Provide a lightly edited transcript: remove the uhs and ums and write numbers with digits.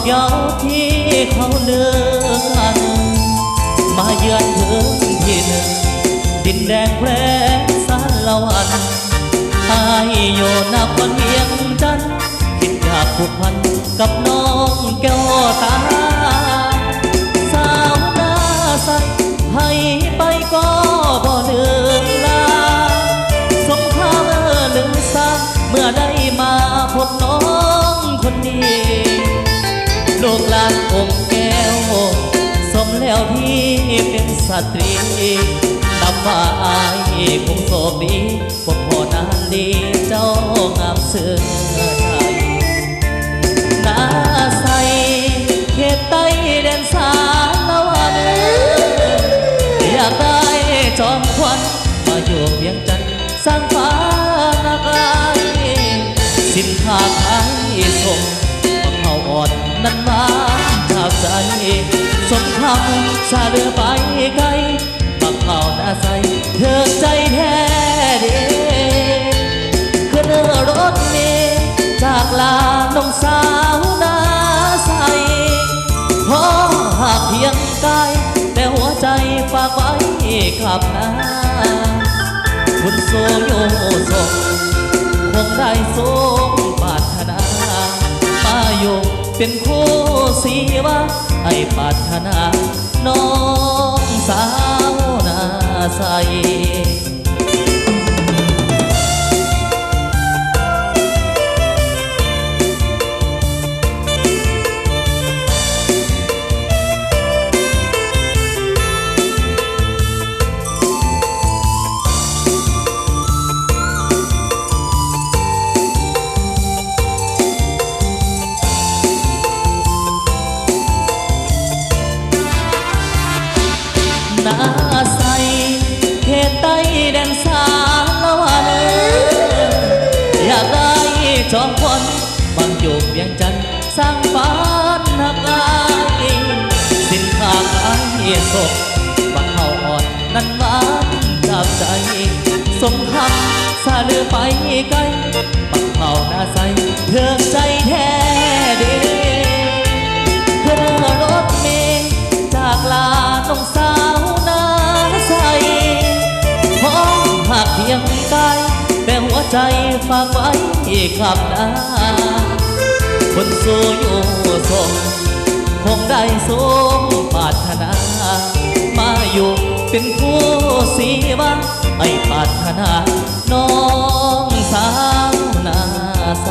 เย้าที่เขาเลือกกันมาเยือนถึงที่หนึ่งดินแดงแพร่สารละวันอายอยู่นครเวียงจันทร์คิดอยากผูกพันกับน้องแก้วตาสาวหน้าใสให้ไปก็บ่ลืมลาสมคำลืมซาเมื่อได้มาพบน้องคนดีลูกหลานองค์แก้วสมแล้วที่เป็นสตรีนับว่าอายคงโชคดีพบพ่อนานลีเจ้างามเสือไทยหน้าใสเขตใต้แดนสาละวันอยากได้จอมควันมาอยู่เวียงจันทร์สร้างฟ้านาไกลสินค้าขายส่งมาเข้าอ่อนนั้นมาจากใจสมคำสาเรือไปไกลมาเข้าหน้าใสเธอใจแท้เดีขึ้นรถเมล์จากลาน้องสาวหน้าใสพอหากเพียงกายแต่หัวใจฝากไว้กับนาคุณโซโยส่งคงได้สมปรารถนามาอยู่เป็นคู่สีวะไอ้ปรารถนาน้องสาวนาใสหน้าใสเขตใต้แดนสาละวันอยากได้จอมพลบางอยู่เวียงจันทร์สร้างบ้านหักอายสินค้าขายส่งบางเข้าอ่อนนั้นหวานจากใจสมคำสาเลือไปไกลบางเข้าหน้าใสเธอใจแท้ดีเธอรถเมล์จากลาน้องสาวนาใสพอหากเพียงกายแต่หัวใจฝากไว้กับนาคนสู้อยู่ส่งคงได้สมปรารถนามาอยู่เป็นคู่สีวะไอ้ปรารถนาน้องสาวนาใส